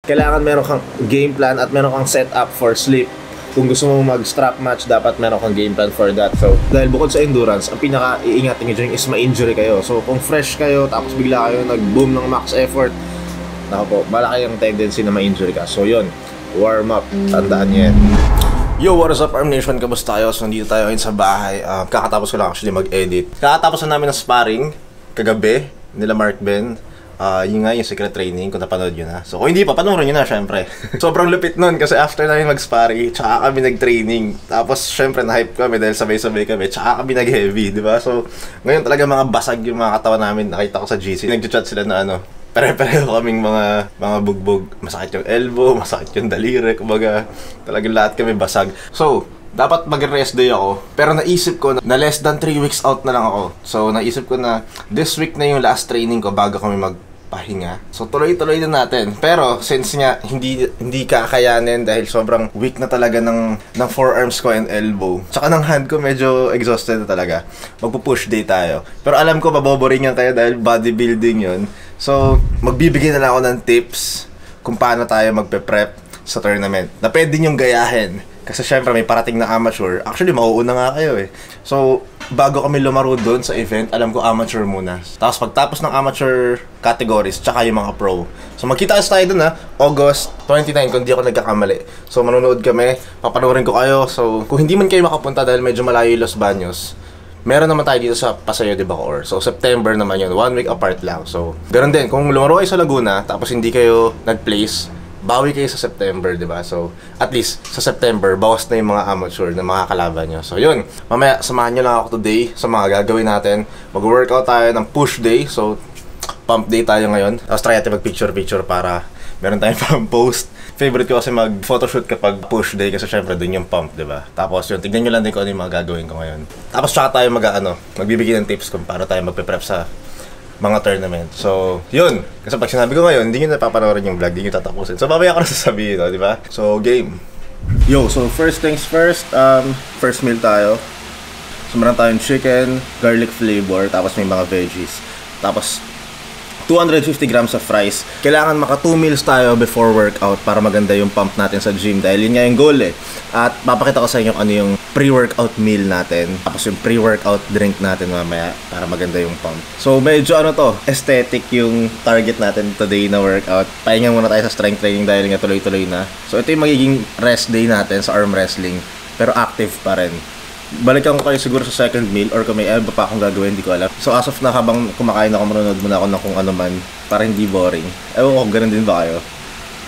Kailangan meron kang game plan at meron kang setup for sleep. Kung gusto mo mag-strap match, dapat meron kang game plan for that. So, dahil bukod sa endurance, ang pinaka-iingat nyo dyan is ma-injury kayo. So, kung fresh kayo, tapos bigla kayo nag-boom ng max effort, naku po, malaki yung tendency na ma-injury ka. So, yun, warm up, tandaan nyo yan. Yo, what is up, Arm Nation? Kamusta tayo? So, nandito tayo ngayon sa bahay. Kakatapos ko lang actually mag-edit. Kakatapos na namin ng sparring kagabi nila Mark Ben. Yun nga yung secret training, kung napanood nyo na. So kung hindi pa, panoorin nyo na syempre. Sobrang lupit nun kasi after namin mag-sparring, tsaka kami nag-training. Tapos syempre na-hype kami dahil sabay-sabay kami, tsaka kami nag-heavy, diba? So ngayon talaga mga basag yung mga katawan namin. Nakita ko sa GC, nag-chat sila na ano, pare-pareho kaming mga bugbog. Masakit yung elbow, masakit yung daliri, kumbaga talagang lahat kami basag. So dapat mag-rest day ako, pero naisip ko na less than 3 weeks out na lang ako. So naisip ko na this week na yung last training ko bago kami magpahinga. So tuloy-tuloy na natin. Pero since nga hindi kakayanin dahil sobrang weak na talaga ng forearms ko and elbow, tsaka ng hand ko medyo exhausted na talaga, magpo-push day tayo. Pero alam ko maboboringan tayo dahil bodybuilding yun. So magbibigay na lang ako ng tips kung paano tayo magpe-prep sa tournament na pwede nyong gayahin. Kasi syempre may parating na amateur. Actually, mauuna nga kayo eh. So, bago kami lumaro doon sa event, alam ko amateur muna. Tapos pagtapos ng amateur categories, tsaka yung mga pro. So, magkita tayo doon ha, August 29, kung di ako nagkakamali. So, manonood kami, papanoorin ko kayo. So, kung hindi man kayo makapunta dahil medyo malayo yung Los Baños, meron naman tayo dito sa Paseo de Bacoor. So, September naman yun, 1 week apart lang. So, ganoon din, kung lumaro kayo sa Laguna, tapos hindi kayo nag-place, bawi kayo sa September, di ba? So, at least sa September, bawas na yung mga amateur na mga kalaban nyo. So, yun. Mamaya, samahan nyo lang ako today sa mga gagawin natin. Mag-workout tayo ng push day. So, pump day tayo ngayon. Tapos, try natin mag-picture-picture para meron tayong pang-post. Favorite ko kasi mag-photoshoot kapag push day kasi syempre dun yung pump, di ba? Tapos, yun. Tignan nyo lang din kung ano yung mga gagawin ko ngayon. Tapos, tsaka tayo magbibigay ng tips kung paano tayo magpe-prep sa mga tournament. So, yun. Kasi pag sinabi ko ngayon, hindi nyo napapanoorin yung vlog, hindi nyo tatapusin. So, babaya ko na sasabihin, no, di ba? So, game. Yo, so first things first, first meal tayo. So, meron tayong chicken, garlic flavor, tapos may mga veggies. Tapos, 250 grams of fries. Kailangan maka 2 meals tayo before workout para maganda yung pump natin sa gym dahil yun nga yung goal eh. At papakita ko sa inyo ano yung pre-workout meal natin, tapos yung pre-workout drink natin mamaya para maganda yung pump. So medyo aesthetic yung target natin today na workout. Pahinga muna tayo sa strength training dahil nga tuloy-tuloy na. So ito yung magiging rest day natin sa arm wrestling, pero active pa rin. Balikan ko kayo siguro sa second meal or kung may iba pa akong gagawin, hindi ko alam. So as of na habang kumakain ako, manonood muna ako ng kung ano man para hindi boring. Ewan ko kung ganun din ba kayo.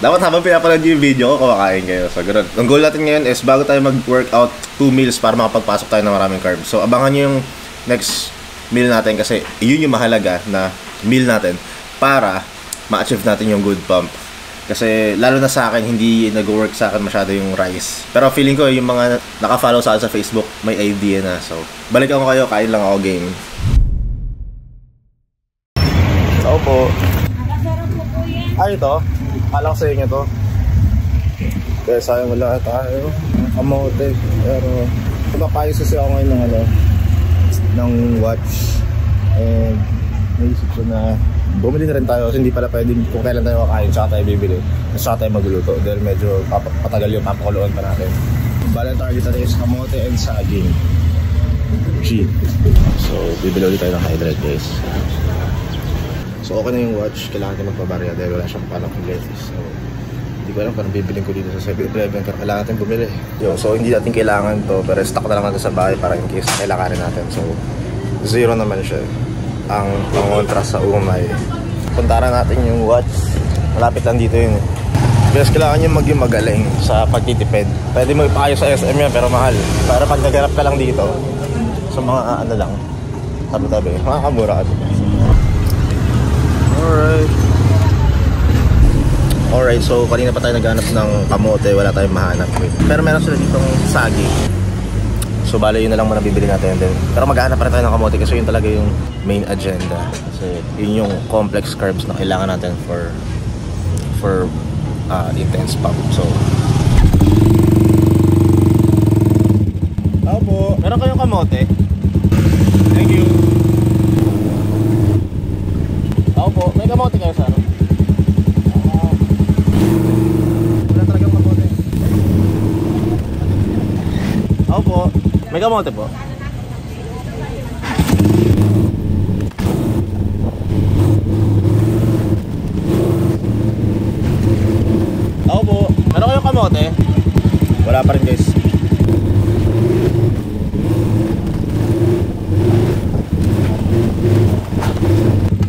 Dapat habang pinapanood yung video ko, kumakain kayo. So ganun. Ang goal natin ngayon is bago tayo mag-workout, 2 meals para makapagpasok tayo ng maraming carbs. So abangan nyo yung next meal natin kasi yun yung mahalaga na meal natin para ma-achieve natin yung good pump. Kasi lalo na sa akin, hindi nag-work sa akin masyado yung rice. Pero feeling ko yung mga naka-follow sa akin sa Facebook, may idea na. So, balikan ko kayo, kain lang ako game. Tao po. Ay, ito. Kala ko sa inyo to. Kaya sayang wala tayo. Kamote. Pero, napapayos kasi ako ngayon ng watch. And, naisip ko na bumili na rin tayo kasi hindi pala pwedeng kung kailan tayo kakain tsaka tayo bibili tsaka tayo magluluto dahil medyo patagal yung papakuluan pa natin. Bale target natin is kamote and saging G. So bibili ulit tayo ng hydrate guys. So okay na yung watch, kailangan tayo magpabarya dahil wala siyang palang glasses. So hindi ko alam kung bibiling ko dito sa 7-Eleven pero kailangan natin bumili. So hindi natin kailangan to pero stock na lang natin sa bahay para in case kailangan natin. So zero naman siya ang pangontra sa umay. Puntaran natin yung watch. Malapit lang dito yun. Kasi kailangan nyo maging magaling sa pagtitipid. Pwede mo ipayo sa SM yan pero mahal. Para pag nagarap ka lang dito sa mga ano lang, tabi-tabi, makakamura ka dito. Alright, so kanina pa tayo naghanap ng kamote, wala tayong mahanap eh. Pero meron sila ditong saging. So bale yun na lang muna bibili natin din. Pero maghahanap pa rin tayo ng kamote kasi yun talaga yung main agenda. Kasi yun yung complex carbs na kailangan natin for intense pump. So tao po. Meron kayong kamote? Thank you. Tao po. May kamote kayo sa ano? May kamote po. Ako po. Meron kayong kamote? Wala pa rin guys.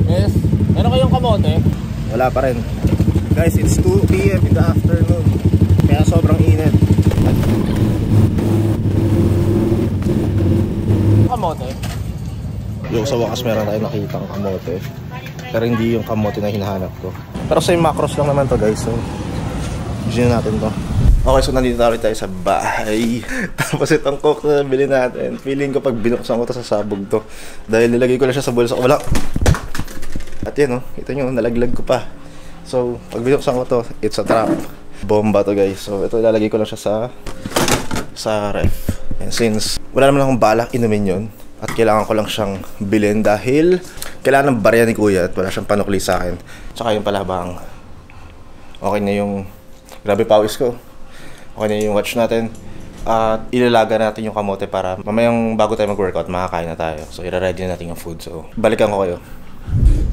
Yes. Meron kayong kamote? Wala pa rin. Guys, it's 2 PM in the afternoon. Kaya sobrang init. Kamote? Yung sa wakas meron tayo nakitang kamote. Pero hindi yung kamote na hinahanap ko. Pero sa macros lang naman to guys. So, gin natin to. Okay, so nandito tayo sa bahay. Tapos itong coke na nabili natin. Feeling ko pag binuksan ko to sa sabog to. Dahil nilagay ko lang siya sa bulsa ko. Wala. At yan, oh. Ito nyo, nalaglag ko pa. So, pag binuksan ko to, it's a trap. Bomba to guys. So, ito ilalagay ko lang siya sa ref. And since wala naman akong balak inumin yun, at kailangan ko lang siyang bilhin dahil kailangan ng barya ni kuya at wala siyang panukli sa akin. Tsaka yung palabang. Okay na yung... Grabe pawis ko. Okay na yung watch natin. At ilalaga natin yung kamote para mamayang bago tayo mag-workout, makakain na tayo. So, ira-ready na natin yung food. So, balikan ko kayo.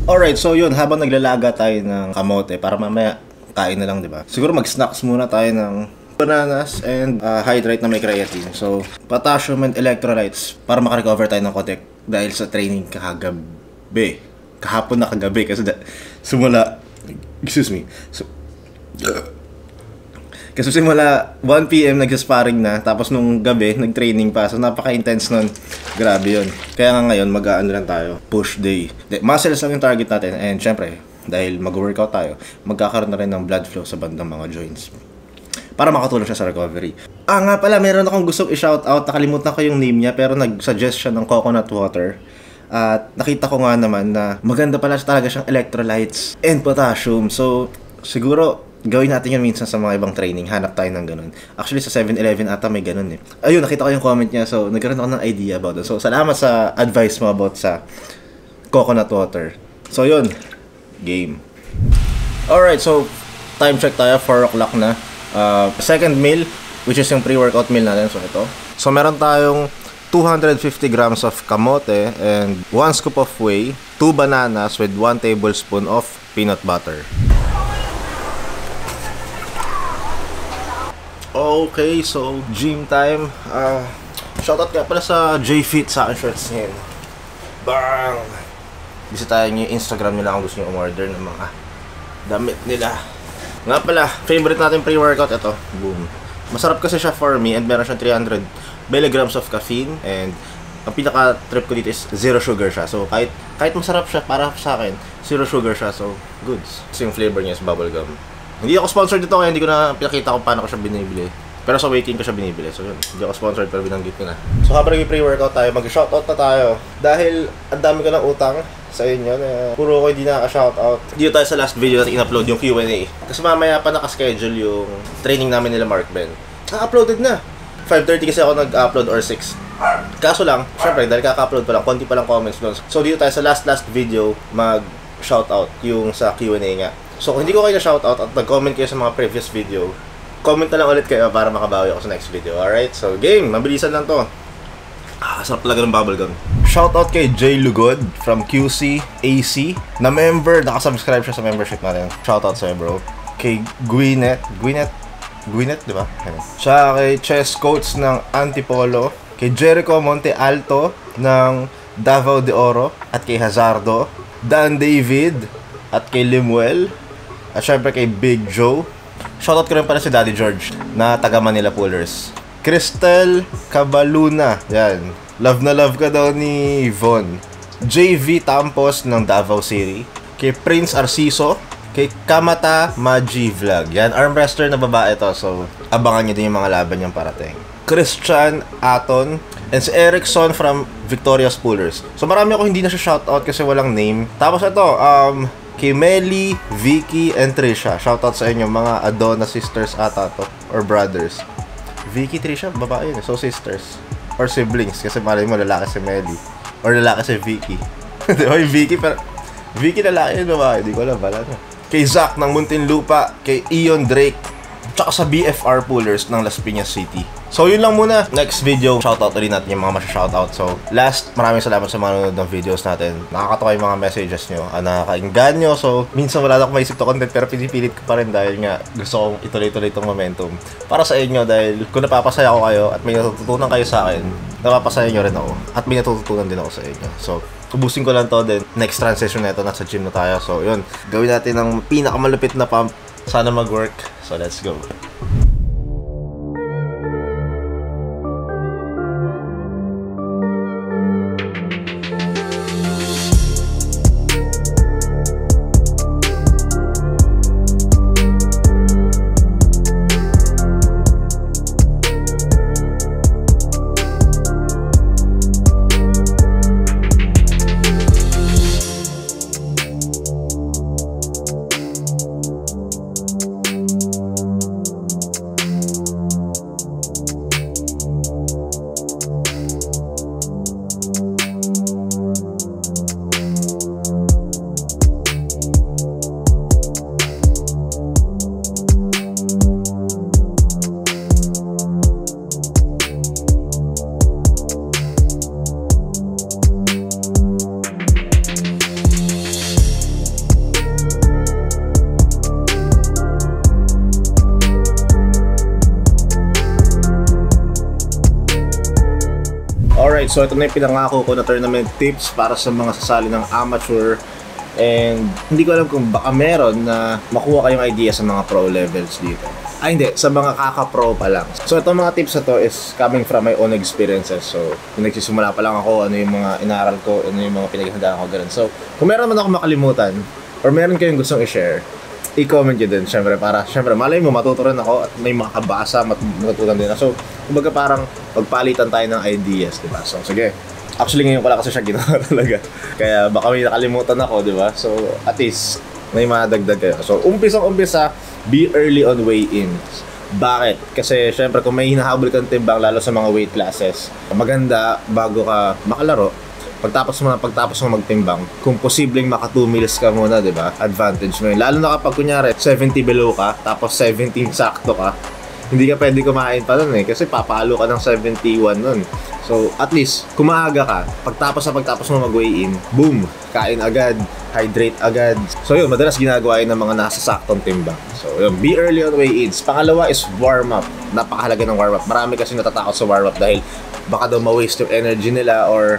Alright, so yun, habang naglalaga tayo ng kamote para mamaya kain na lang, di ba? Siguro mag-snacks muna tayo ng bananas and hydrate na may creatine. So, potassium and electrolytes para makarecover tayo ng konti dahil sa training kagabi. Kahapon na kagabi kasi simula, excuse me. Kasi simula 1 PM nag-sparring na, tapos nung gabi nag-training pa. So napaka-intense nun. Grabe yun. Kaya nga ngayon mag-aano lang tayo, push day. Muscles lang yung target natin. And syempre, dahil mag-workout tayo, magkakaroon na rin ng blood flow sa bandang mga joints para makatulong siya sa recovery. Nga pala, meron akong gustong i-shoutout. Nakalimutan ko yung name niya pero nag-suggest siya ng coconut water. At nakita ko nga naman na maganda pala talaga siyang electrolytes and potassium. So siguro gawin natin yun minsan sa mga ibang training. Hanap tayo ng ganun. Actually sa 7-Eleven ata may ganun eh. Ayun, nakita ko yung comment niya. So nagkaroon ako ng idea about it. So salamat sa advice mo about sa coconut water. So yun, game. Alright, so time check tayo, 4 o'clock na. Second meal, which is yung pre-workout meal natin. So ito. So meron tayong 250 grams of kamote and 1 scoop of whey, 2 bananas with 1 tablespoon of peanut butter. Okay, so gym time. Shoutout ka pala sa JFit sa akin shorts ngayon. Bang! Bisitahin niyo yung Instagram nila kung gusto niyo umorder ng mga damit nila. Nga pala, favorite natin pre-workout ito. Boom. Masarap kasi siya for me and meron siyang 300 milligrams of caffeine and ang pinaka-trip ko dito is zero sugar siya. So kahit masarap siya para sa akin, zero sugar siya. So goods. So yung flavor niya is bubblegum. Hindi ako sponsored dito kaya hindi ko na pinakita kung paano ko siya binibili. Pero sa Waking ko siya binibili. So yun, hindi ako sponsored pero binanggit ko na. So habang nag-pre-workout tayo, mag-shoutout na tayo. Dahil ang dami ko ng utang sa inyo na puro ko hindi nakaka-shoutout. Dito tayo sa last video natin in-upload yung Q&A. Kasi mamaya pa nakaschedule yung training namin nila Mark Ben. Na-uploaded na. 5:30 kasi ako nag-upload or 6. Kaso lang, syempre dahil kaka-upload pa lang, konti pa lang comments doon. So dito tayo sa last video mag-shoutout yung sa Q&A nga. So kung hindi ko kayo na-shoutout at nag-comment kayo sa mga previous video, comment na lang ulit kayo para makabawi ako sa next video. Alright, so game, mabilisan lang to. Sarap talaga ng bubblegum. Shoutout kay Jay Lugod from QC AC na member, nakasubscribe siya sa membership natin. Shoutout sa'yo bro. Kay Gwyneth, di ba? Siya kay chess coach ng Antipolo. Kay Jericho Monte Alto ng Davao de Oro. At kay Hazardo. Dan David. At kay Limuel. At syempre kay Big Joe. Shoutout ko rin pala si Daddy George na taga Manila Pullers. Crystal Cabaluna. Yan. Love na love ka daw ni Von. JV Tampos ng Davao City. Kay Prince Arciso. Kay Kamata Maji Vlog. Yan, arm wrestler na babae to. So, abangan nyo din yung mga laban niyang parating. Christian Aton. And si Erickson from Victoria's Pullers. So, marami ako hindi na siya shoutout kasi walang name. Tapos ito, kay Melly, Vicky, and Trisha. Shoutout sa inyo, mga Adona sisters ata to. Or brothers. Vicky, Trisha, babae yun. So, sisters. Or siblings. Kasi malay mo, lalaki si Melly. Or lalaki si Vicky. Diba yung Vicky, pero Vicky lalaki yun, babae. Di ko alam, bala na. Kay Zach ng Muntinlupa. Kay Ion Drake. Tsaka sa BFR Pullers ng Las Piñas City. So yun lang muna. Next video, shoutout ulit natin yung mga masya-shoutout. So last, maraming salamat sa mga nanonood ng videos natin. Nakakatawa yung mga messages nyo, nakakainggan nyo. So minsan wala na akong maisip to content, pero pinipilit ko pa rin dahil nga gusto kong ituloy-tuloy itong momentum para sa inyo. Dahil kung napapasaya ko kayo at may natututunan kayo sa akin, napapasaya nyo rin ako at may natututunan din ako sa inyo. So ubusin ko lang to, then next transition na ito, nasa gym na tayo. So yun, gawin natin ng pinakamalupit na pump. Sana mag-work. So let's go. Alright, so ito na yung pinangako ko na tournament tips para sa mga sasali ng amateur. And hindi ko alam kung baka meron na makuha kayong idea sa mga pro levels dito. Ay hindi, sa mga kaka-pro pa lang. So itong mga tips na to is coming from my own experiences. So kung nagsisimula pa lang ako, ano yung mga inaral ko, ano yung mga pinaghandaan ko, ganun. So kung meron man ako makalimutan or meron kayong gustong i-share, i-comment nyo din, syempre, para, syempre, malay mo, matutunan ako at may makabasa, matutunan din. So, kumbaga parang pagpalitan tayo ng ideas, diba? So, sige. Actually, ngayon ko lang kasi siya ginawa talaga. Kaya baka may nakalimutan ako, diba? So, at least, may madagdag kayo. So, umpisa, be early on weigh-ins. Bakit? Kasi, syempre, kung may hinahabol kang timbang, lalo sa mga weight classes, maganda, bago ka makalaro, pagtapos mo magtimbang, kung posibleng maka 2 meals ka muna, di ba? Advantage mo yun. Lalo na kapag kunyari 70 below ka, tapos 17 sakto ka, hindi ka pwede kumain pa nun kasi papalo ka ng 71 nun. So, at least, kumaaga ka, pagtapos mo mag-weigh in, boom, kain agad, hydrate agad. So yun, madalas ginagawa yun ng mga nasa saktong timbang. So yun, be early on weigh-ins. Pangalawa is warm-up. Napakahalaga ng warm-up. Marami kasi natatakot sa warm-up dahil baka daw ma-waste yung energy nila or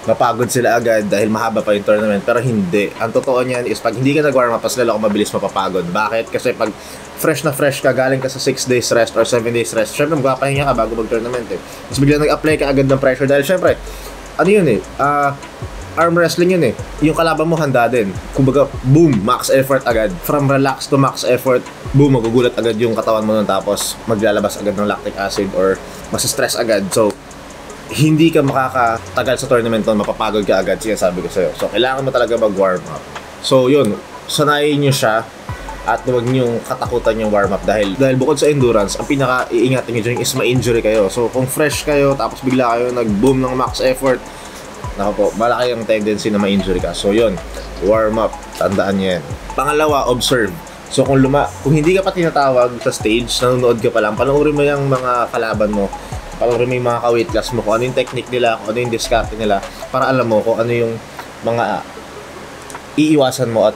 mapagod sila agad dahil mahaba pa yung tournament. Pero hindi. Ang totoo niyan is pag hindi ka nag-warm up, mas lalo ka mabilis mapapagod. Bakit? Kasi pag fresh na fresh ka, galing ka sa 6 days rest or 7 days rest, syempre magpapahinga ka bago mag-tournament Tapos bigla nag-apply ka agad ng pressure dahil syempre, ano yun arm wrestling yun Yung kalaban mo handa din. Kumbaga, boom, max effort agad. From relax to max effort, boom, magugulat agad yung katawan mo nun tapos maglalabas agad ng lactic acid or mas-stress agad. So, hindi ka makakatagal sa tournament nun, mapapagod ka agad, sinasabi ko sa'yo. So, kailangan mo talaga mag-warm up. So, yun, sanayin nyo siya at huwag nyo katakutan yung warm up dahil bukod sa endurance, ang pinaka-iingatan nyo dyan is ma-injury kayo. So, kung fresh kayo, tapos bigla kayo nag-boom ng max effort, naku po, malaki yung tendency na ma-injury ka. So, yun, warm up, tandaan nyo yan. Pangalawa, observe. So, kung hindi ka pa tinatawag sa stage, nanonood ka pa lang, panoorin mo yung mga kalaban mo. Panoorin mo yung mga ka-weight class mo, kung ano yung technique nila, kung ano yung diskarte nila, para alam mo kung ano yung mga iiwasan mo at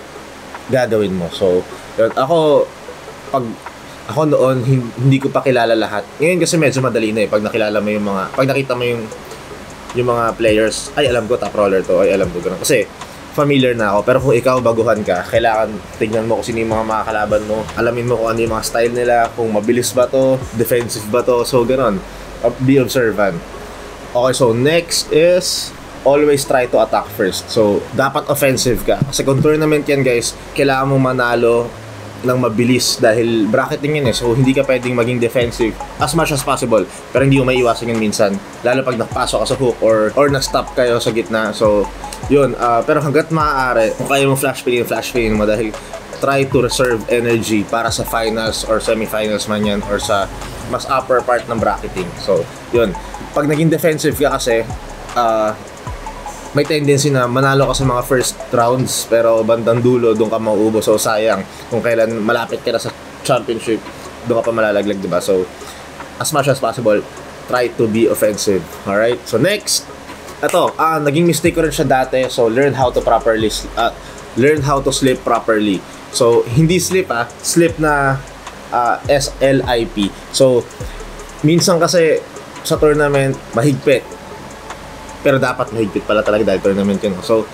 gagawin mo. So, yun, ako noon, hindi ko pa kilala lahat. Ngayon kasi medyo madali na pag nakilala mo yung pag nakita mo yung mga players, ay alam ko top roller to, ay alam ko ganun. Kasi familiar na ako. Pero kung ikaw baguhan ka, kailangan tignan mo kung sino yung mga kalaban mo. Alamin mo kung ano yung mga style nila, kung mabilis ba to, defensive ba to, so ganun. Be observant. Okay, so next is always try to attack first. So, dapat offensive ka. Kasi kung tournament yan guys, kailangan mo manalo ng mabilis dahil bracketing yun So, hindi ka pwedeng maging defensive as much as possible. Pero hindi mo maiiwasan yun minsan. Lalo pag nakapasok ka sa hook or na-stop kayo sa gitna. So, yun. Pero hanggat maaari, kung kaya mo flash pin mo dahil try to reserve energy para sa finals or semifinals man yan or sa mas upper part ng bracketing. So, yun. Pag naging defensive ka kasi, may tendency na manalo ka sa mga first rounds pero bandang dulo, doon ka mauubos. So, sayang. Kung kailan malapit ka na sa championship, doon ka pa malalaglag, diba? So, as much as possible, try to be offensive. Alright? So next, ito, naging mistake ko rin siya dati. So learn how to sleep properly. So hindi sleep sleep na SLIP. So minsan kasi sa tournament mahigpit, pero dapat mahigpit pala talaga dahil tournament yun. So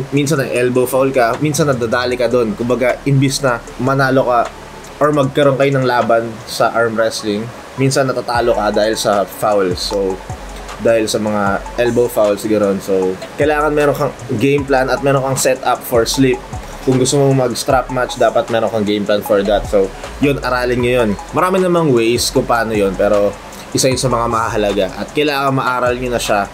minsan na elbow foul ka, minsan nadadali ka doon. Kumbaga imbis na manalo ka or magkaroon kayo ng laban sa arm wrestling, minsan natatalo ka dahil sa fouls. So dahil sa mga elbow fouls gano'n. So kailangan meron kang game plan at meron kang setup for sleep. Kung gusto mo mag-strap match, dapat meron kang game plan for that. So yun, aralin nyo yun. Marami namang ways kung paano yun, pero isa yun sa mga mahalaga. At kailangan maaral nyo na siya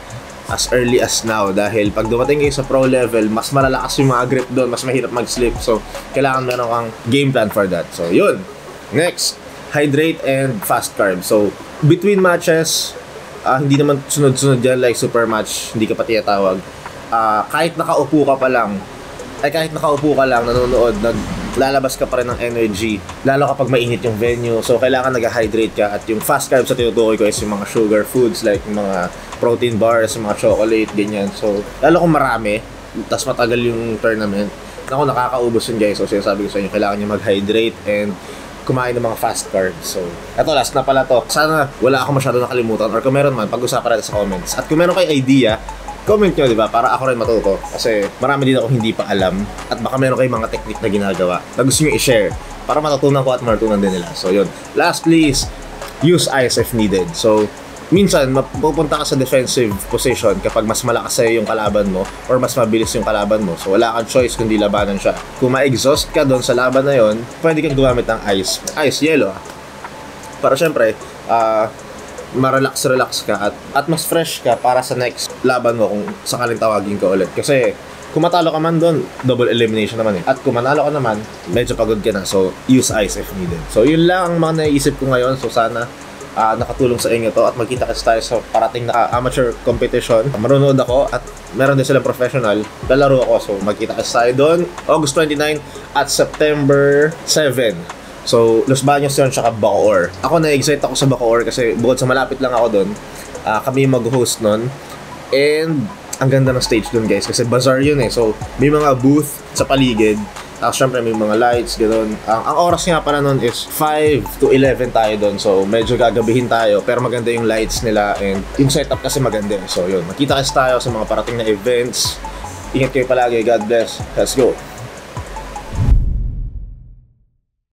as early as now, dahil pag dumating kayo sa pro level, mas malalakas yung mga grip doon, mas mahirap mag-slip. So kailangan meron kang game plan for that. So yun. Next, hydrate and fast carbs. So between matches, hindi naman sunod-sunod dyan like super match, hindi ka pa tinatawag. Kahit nakaupo ka lang, nanonood, naglalabas ka pa rin ng energy, lalo kapag mainit yung venue. So kailangan nag-hydrate ka. At yung fast carbs sa tinutukoy ko is yung mga sugar foods like yung mga protein bars, yung mga chocolate, ganyan. So lalo kung marami, tas matagal yung tournament, ako nakakaubos yun guys. So sinasabi ko sa inyo, kailangan nyo mag-hydrate and kumain ng mga fast carbs. So eto, last na pala to. Sana wala ako masyado nakalimutan, or kung meron man, pag-usapan natin sa comments. At kung meron kayo idea, comment nyo, di ba? Para ako rin matuto. Kasi marami din ako hindi pa alam. At baka meron kayong mga technique na ginagawa na gusto nyo i-share para matutunan ko at matutunan din nila. So yun. Lastly is use ice if needed. So minsan mapupunta ka sa defensive position kapag mas malakas sa'yo yung kalaban mo or mas mabilis yung kalaban mo. So wala kang choice kundi labanan siya. Kung ma-exhaust ka doon sa laban na yon, pwede kang gumamit ng ice. Ice, yellow. Para syempre, ma-relax ka at mas fresh ka para sa next laban mo kung sakaling tawagin ka ulit. Kasi kung matalo ka man doon, double elimination naman eh. At kung manalo ka naman, medyo pagod ka na. So use ice if needed. So yun lang ang mga naiisip ko ngayon. So sana nakatulong sa inyo to at magkita kasi tayo sa parating na amateur competition. Marunod ako at meron din silang professional. Lalaro ako. So magkita kasi tayo doon August 29 at September 7. So Los Baños yun, tsaka Bacoor. Ako na-excite ako sa Bacoor kasi bukod sa malapit lang ako doon, kami mag-host nun. And ang ganda ng stage doon guys kasi bazaar yun eh. So may mga booth sa paligid. Tapos syempre may mga lights, gano'n. Ang oras nga pala nun is 5 to 11 tayo doon. So medyo gagabihin tayo, pero maganda yung lights nila and yung setup kasi maganda. So yun, makita kasi tayo sa mga parating na events. Ingat kayo palagi, God bless. Let's go!